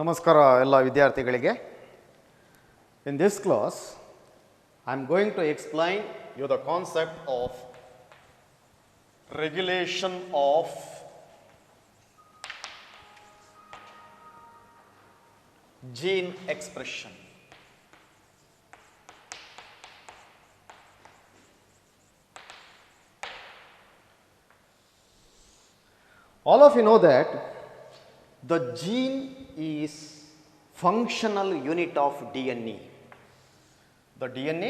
ನಮಸ್ಕಾರ ಎಲ್ಲ ವಿದ್ಯಾರ್ಥಿಗಳಿಗೆ. In this class, I am going to explain you the concept of regulation of gene expression. All of you know that the gene is functional unit of DNA. The DNA,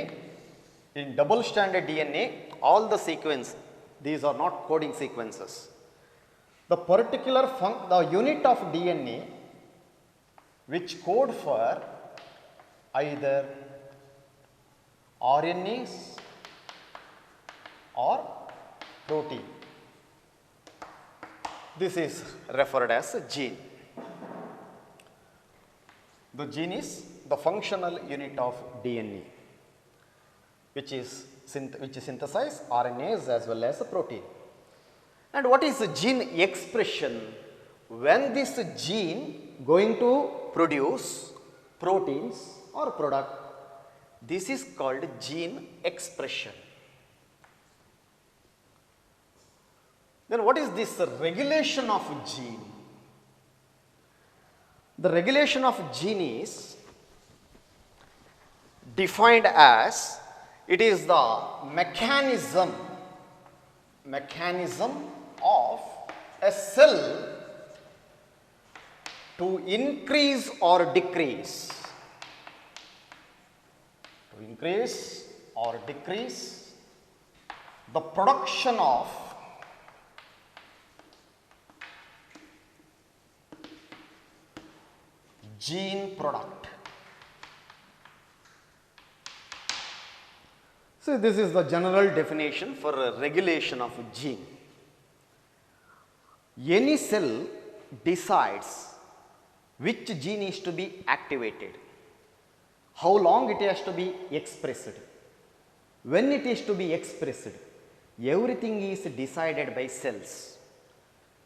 in double stranded DNA, all the sequence, these are not coding sequences. The particular the unit of DNA which code for either RNAs or protein. This is referred as a gene. The gene is the functional unit of DNA, which synthesize RNAs as well as a protein. And what is the gene expression? When this gene going to produce proteins or product, this is called gene expression. Then what is this regulation of gene? The regulation of gene is defined as it is the mechanism of a cell to increase or decrease the production of gene product. So this is the general definition for a regulation of a gene. Any cell decides which gene is to be activated, how long it has to be expressed, when it is to be expressed. Everything is decided by cells.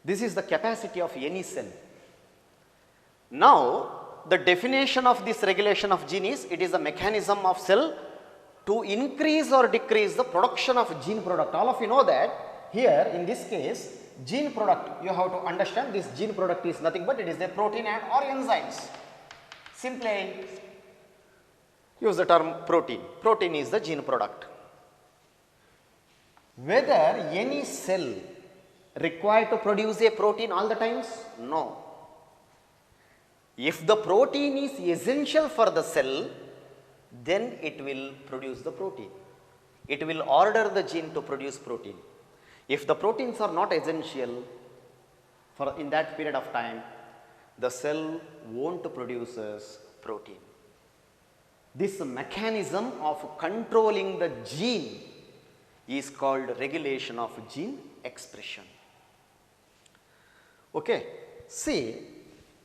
This is the capacity of any cell. Now, the definition of this regulation of gene is it is a mechanism of cell to increase or decrease the production of gene product. All of you know that here in this case gene product, you have to understand this gene product is nothing but it is a protein and or enzymes. Simply use the term protein. Protein is the gene product. Whether any cell required to produce a protein all the times? No. If the protein is essential for the cell, then it will produce the protein. It will order the gene to produce protein. If the proteins are not essential for in that period of time, the cell won't produce protein. This mechanism of controlling the gene is called regulation of gene expression. Okay, see,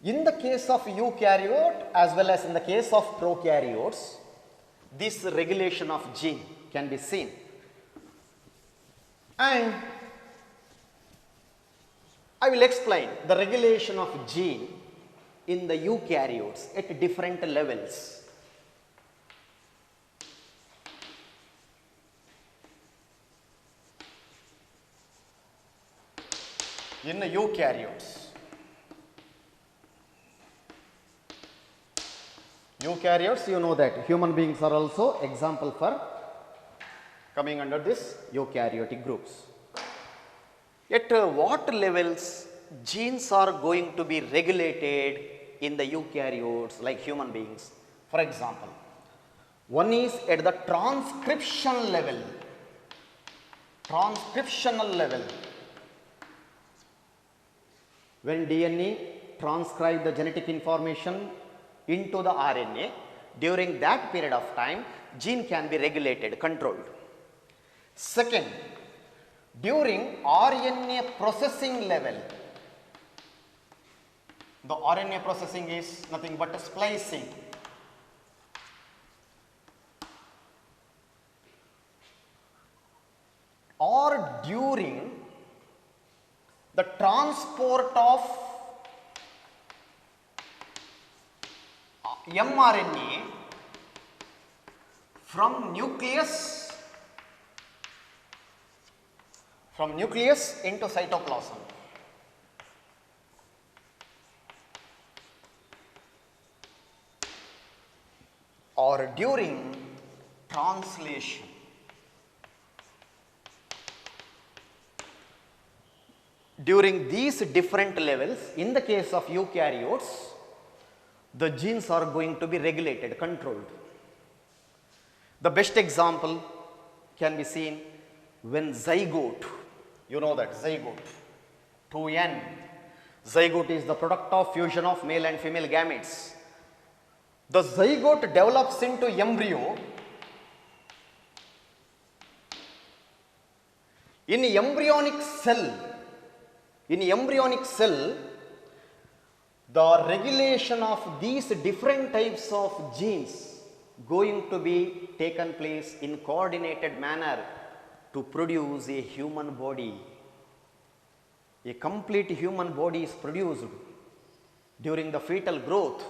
in the case of eukaryote as well as in the case of prokaryotes, this regulation of gene can be seen. And I will explain the regulation of gene in the eukaryotes at different levels. In the eukaryotes, you know that human beings are also example for coming under this eukaryotic groups. At what levels genes are going to be regulated in the eukaryotes like human beings? For example, one is at the transcriptional level. When DNA transcribe the genetic information into the RNA, during that period of time, gene can be regulated, controlled. Second, during RNA processing level, the RNA processing is nothing but splicing. Or during the transport of mRNA from nucleus into cytoplasm. Or during translation. During these different levels, in the case of eukaryotes, the genes are going to be regulated, controlled. The best example can be seen when zygote, you know that zygote, 2N. Zygote is the product of fusion of male and female gametes. The zygote develops into embryo. In embryonic cell, the regulation of these different types of genes going to be taken place in coordinated manner to produce a human body. A complete human body is produced during the fetal growth.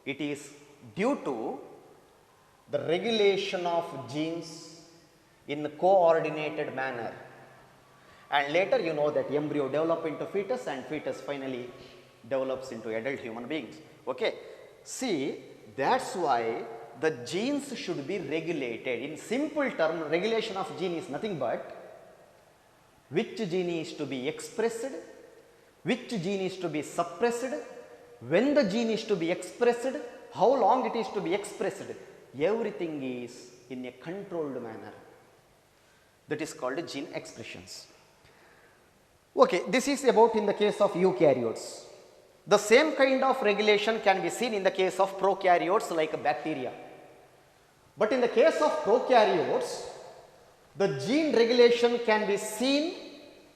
It is due to the regulation of genes in coordinated manner. And later you know that embryo develop into fetus and fetus finally develops into adult human beings. Okay. See, that's why the genes should be regulated. In simple term, regulation of gene is nothing but which gene is to be expressed, which gene is to be suppressed, when the gene is to be expressed, how long it is to be expressed. Everything is in a controlled manner. That is called gene expressions. Okay, this is about in the case of eukaryotes. The same kind of regulation can be seen in the case of prokaryotes like bacteria. But in the case of prokaryotes, the gene regulation can be seen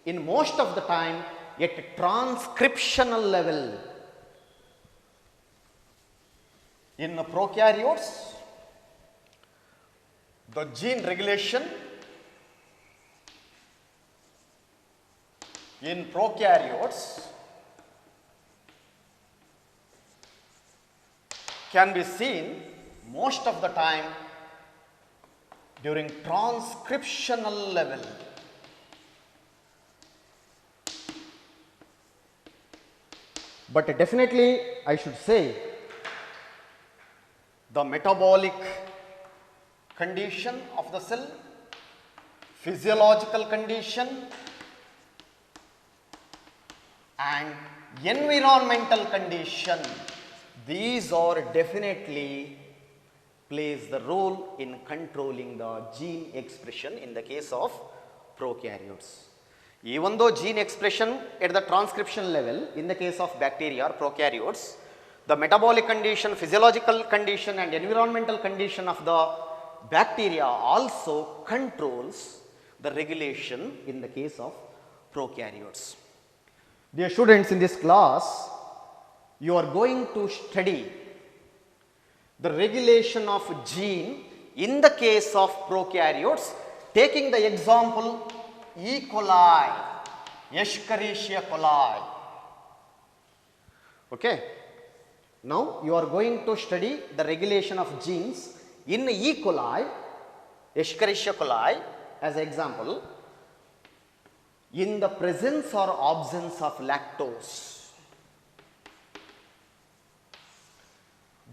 in most of the time at transcriptional level. In the prokaryotes, the gene regulation in prokaryotes can be seen most of the time during transcriptional level. But definitely I should say the metabolic condition of the cell, physiological condition and environmental condition, these are definitely plays the role in controlling the gene expression in the case of prokaryotes. Even though gene expression at the transcription level in the case of bacteria or prokaryotes, the metabolic condition, physiological condition and environmental condition of the bacteria also controls the regulation in the case of prokaryotes. Dear students, in this class, you are going to study the regulation of gene in the case of prokaryotes, taking the example E. coli, Escherichia coli. Okay. Now, you are going to study the regulation of genes in E. coli, Escherichia coli as example, in the presence or absence of lactose.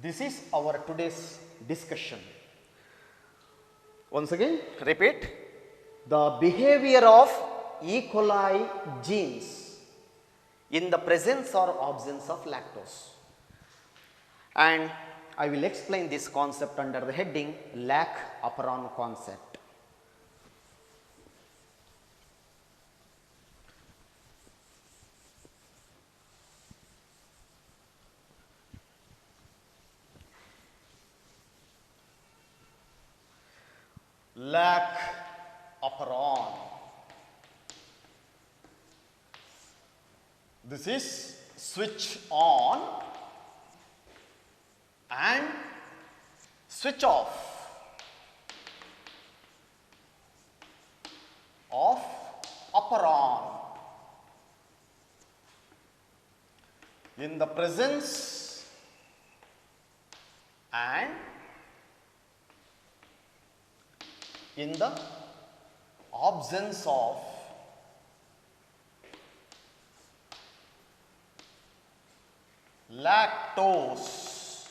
This is our today's discussion. Once again, repeat. The behavior of E. coli genes in the presence or absence of lactose. And I will explain this concept under the heading lac-operon concept. Lac-operon. This is switch on and switch off of operon in the presence in the absence of lactose.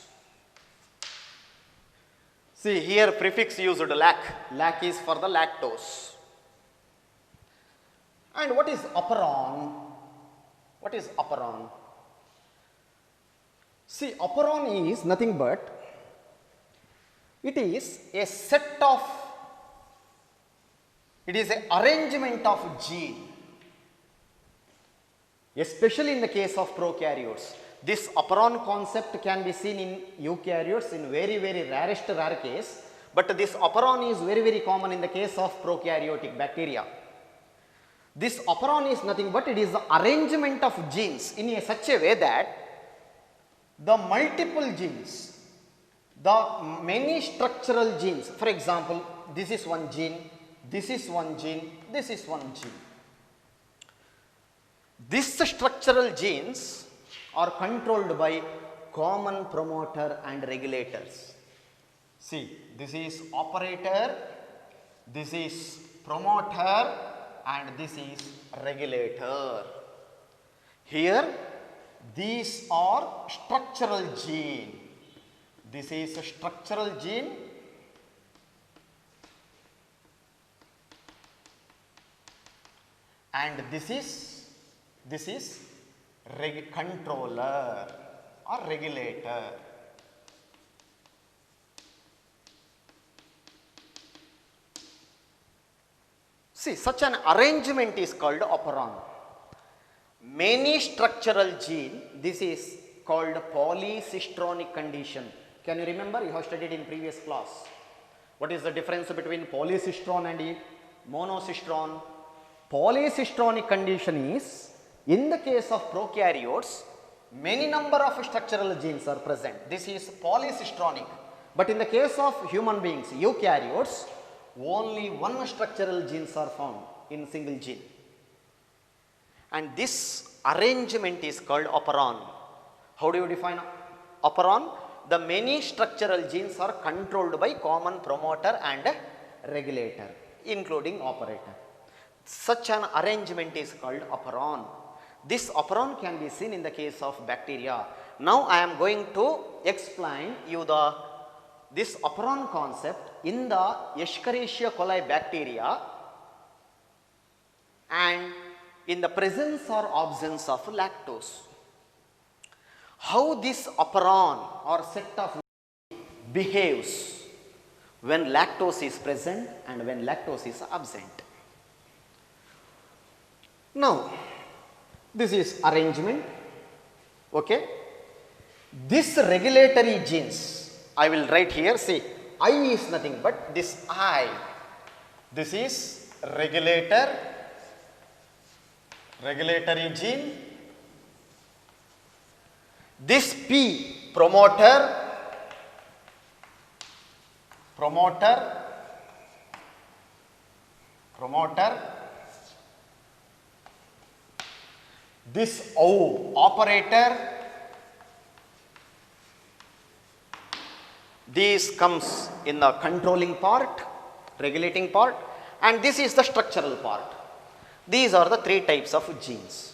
See here prefix used lac. Lac is for the lactose. And what is operon? What is operon? See, operon is nothing but it is a set of, it is an arrangement of gene, especially in the case of prokaryotes. This operon concept can be seen in eukaryotes in very rarest rare case, but this operon is very common in the case of prokaryotic bacteria. This operon is nothing but it is the arrangement of genes in such a way that the multiple genes, the many structural genes, for example, this is one gene, this is one gene, this is one gene. These structural genes are controlled by common promoter and regulators. See, this is operator, this is promoter, and this is regulator. Here, these are structural gene. This is a structural gene, and this is controller or regulator. See, such an arrangement is called operon. Many structural gene, this is called polycistronic condition. Can you remember? You have studied in previous class. What is the difference between polycistron and monocistron? Polycistronic condition is, in the case of prokaryotes, many number of structural genes are present. This is polycistronic. But in the case of human beings, eukaryotes, only one structural genes are found in single gene. And this arrangement is called operon. How do you define operon? The many structural genes are controlled by common promoter and regulator, including operator. Such an arrangement is called operon. This operon can be seen in the case of bacteria. Now I am going to explain you this operon concept in the Escherichia coli bacteria and in the presence or absence of lactose. How this operon or set of behaves when lactose is present and when lactose is absent. Now, this is arrangement, okay. This regulatory genes, I will write here, see, I is nothing but this I. This is regulatory gene. This P, promoter. This O, operator. This comes in the controlling part, regulating part, and this is the structural part. These are the three types of genes,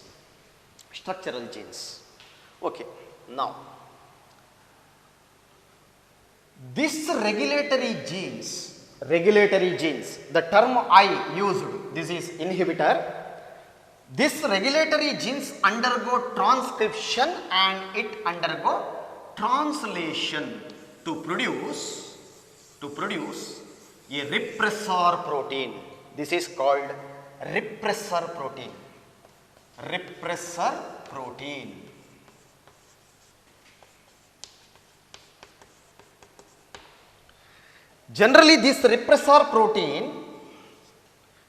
structural genes. Okay, now this regulatory genes, the term I used, this is inhibitor. This regulatory genes undergo transcription and it undergo translation to produce a repressor protein. This is called repressor protein. Generally, this repressor protein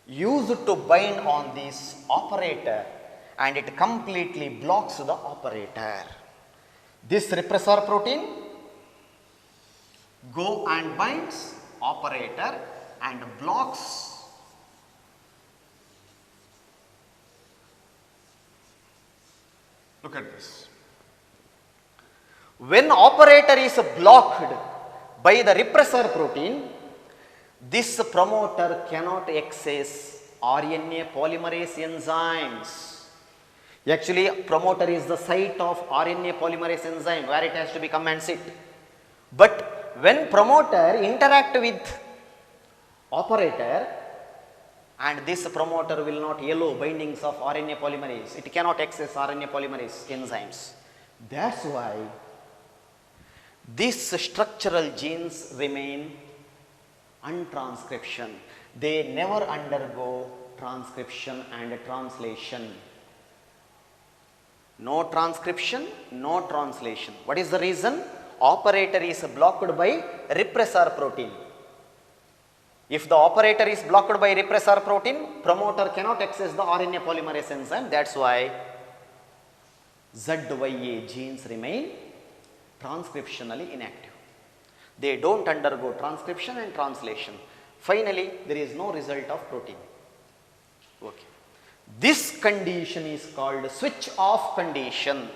used to bind on this operator and it completely blocks the operator. This repressor protein go and binds operator and blocks Look at this. When operator is blocked by the repressor protein, This promoter cannot access RNA polymerase enzymes. Actually, promoter is the site of RNA polymerase enzyme where it has to become and sit. But when promoter interact with operator, and this promoter will not allow bindings of RNA polymerase, it cannot access RNA polymerase enzymes. That's why these structural genes remain untranscription. They never undergo transcription and translation. No transcription, no translation. What is the reason? Operator is blocked by repressor protein. If the operator is blocked by repressor protein, promoter cannot access the RNA polymerase enzyme. That's why ZYA genes remain transcriptionally inactive. They don't undergo transcription and translation. Finally, there is no result of protein. Okay. This condition is called switch off condition.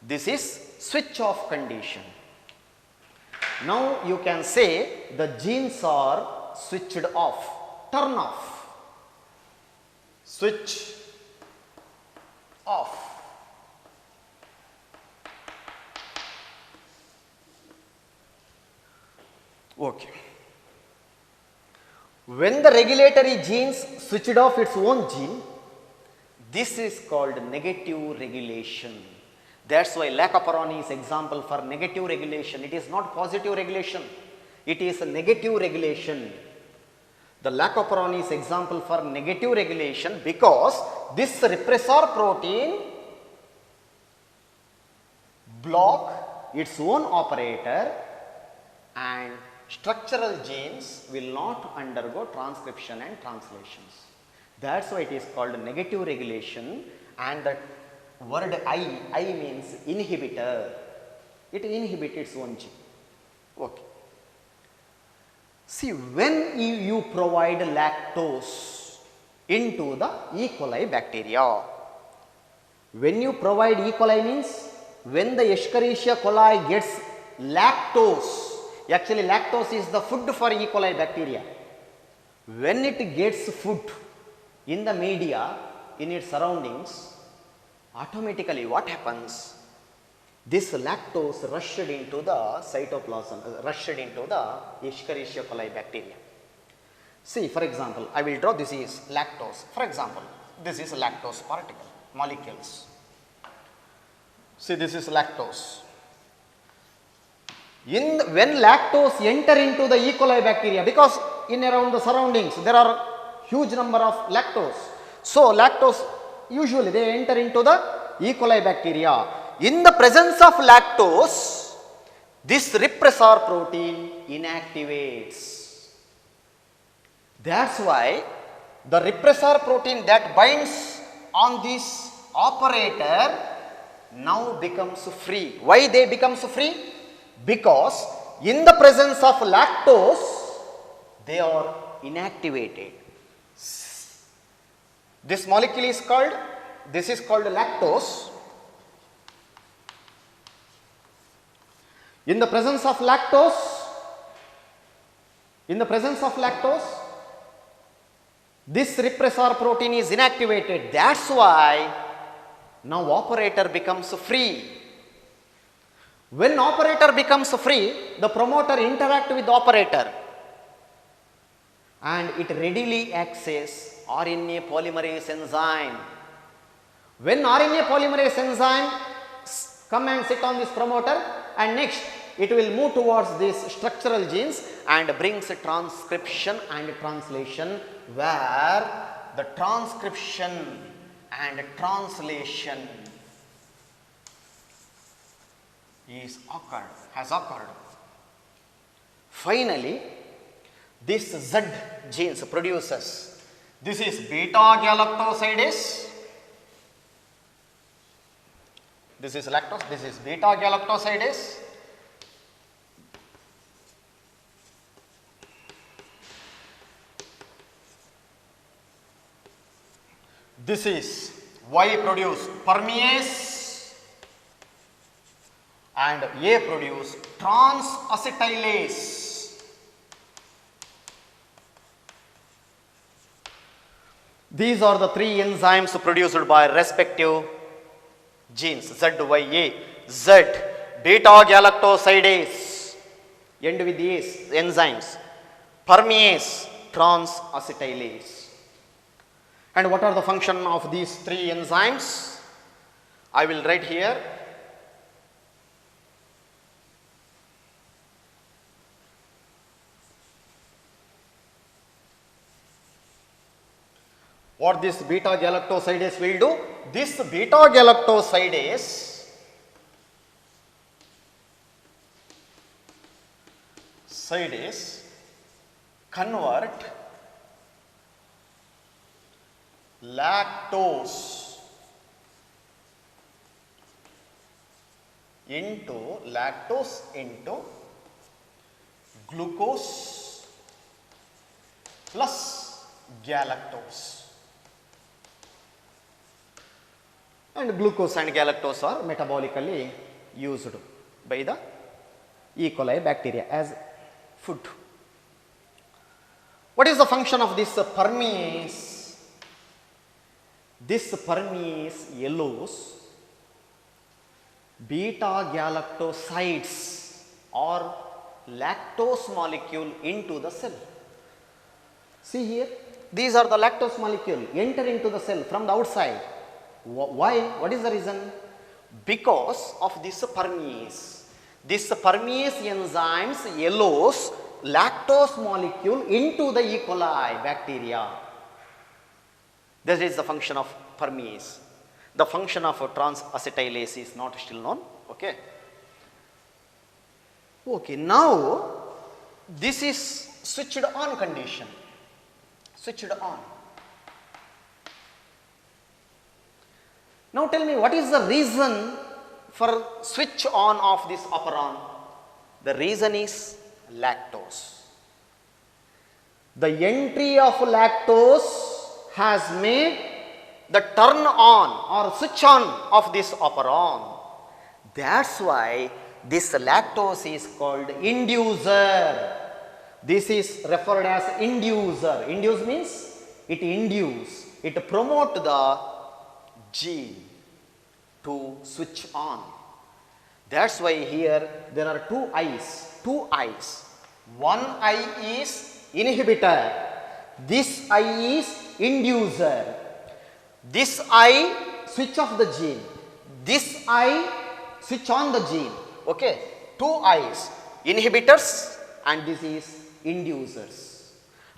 This is switch off condition. Now you can say the genes are switched off, turn off, switch off. Okay. When the regulatory genes switched off its own gene, this is called negative regulation. That's why lacoperon is example for negative regulation. It is not positive regulation. It is a negative regulation. The lacoperon is example for negative regulation because this repressor protein block its own operator and structural genes will not undergo transcription and translations. That's why it is called negative regulation, and the word I means inhibitor. It inhibits its own gene. Okay. See, when you provide lactose into the E. coli bacteria, when you provide E. coli means when the Escherichia coli gets lactose, actually lactose is the food for E. coli bacteria. When it gets food in the media, in its surroundings, automatically what happens? This lactose rushed into the cytoplasm, rushed into the Escherichia coli bacteria. See, for example, I will draw this is lactose. For example, this is a lactose particle, molecules. See, this is lactose. When lactose enter into the E. coli bacteria, because in around the surroundings there are huge number of lactose. So, lactose usually they enter into the E. coli bacteria. In the presence of lactose, this repressor protein inactivates. That's why the repressor protein that binds on this operator now becomes free. Why they becomes free? Because in the presence of lactose, they are inactivated. This molecule is called, this is called lactose. In the presence of lactose, this repressor protein is inactivated. That's why now operator becomes free. When operator becomes free, the promoter interact with the operator and it readily access RNA polymerase enzyme. When RNA polymerase enzyme come and sit on this promoter, and next it will move towards these structural genes and brings transcription and translation, where the transcription and translation has occurred. Finally, this Z genes produces, this is beta galactosidase, this is lactose, this is beta galactosidase, this is Y produce permease and A produce trans-acetylase. These are the three enzymes produced by respective genes ZYA, Z, beta galactosidase, end with these enzymes, permease, trans-acetylase. And what are the function of these three enzymes? I will write here. What this beta galactosidase will do? This beta galactosidase convert lactose into glucose plus galactose. And glucose and galactose are metabolically used by the E. coli bacteria as food. What is the function of this permease? This permease allows beta galactosides or lactose molecule into the cell. See here, these are the lactose molecule enter into the cell from the outside. Why? What is the reason? Because of this permease. This permease enzymes allows lactose molecule into the E. coli bacteria. This is the function of permease. The function of trans-acetylase is not still known. Okay. Okay. Now this is switched on condition. Switched on. Now tell me, what is the reason for switch on of this operon? The reason is lactose. The entry of lactose has made the turn on or switch on of this operon. That's why this lactose is called inducer. This is referred as inducer. Induce means it induce, it promote the gene to switch on. That's why here there are two eyes. One eye is inhibitor. This eye is inducer. This eye switch off the gene. This eye switch on the gene. Okay. Two eyes, inhibitors and this is inducers.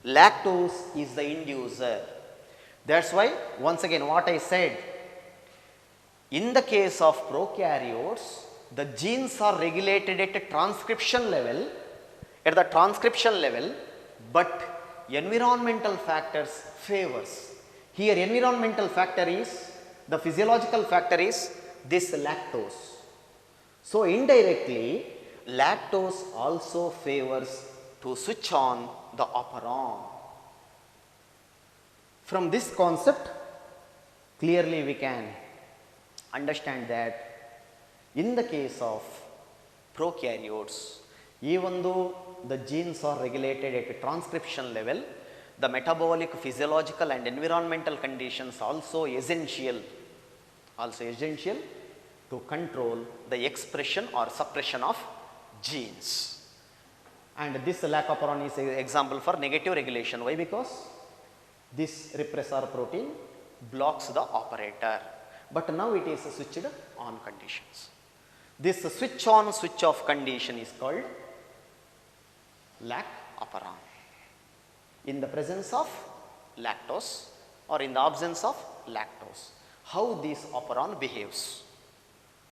Lactose is the inducer. That's why once again what I said, in the case of prokaryotes, the genes are regulated at a transcription level, but environmental factors favors. Here environmental factor is, the physiological factor is this lactose. So indirectly lactose also favors to switch on the operon. From this concept clearly we can understand that in the case of prokaryotes, even though the genes are regulated at a transcription level, the metabolic, physiological and environmental conditions also essential to control the expression or suppression of genes. And this lac operon is an example for negative regulation. Why? Because this repressor protein blocks the operator. But now it is switched on conditions. This switch on switch off condition is called lac operon. In the presence of lactose or in the absence of lactose, how this operon behaves.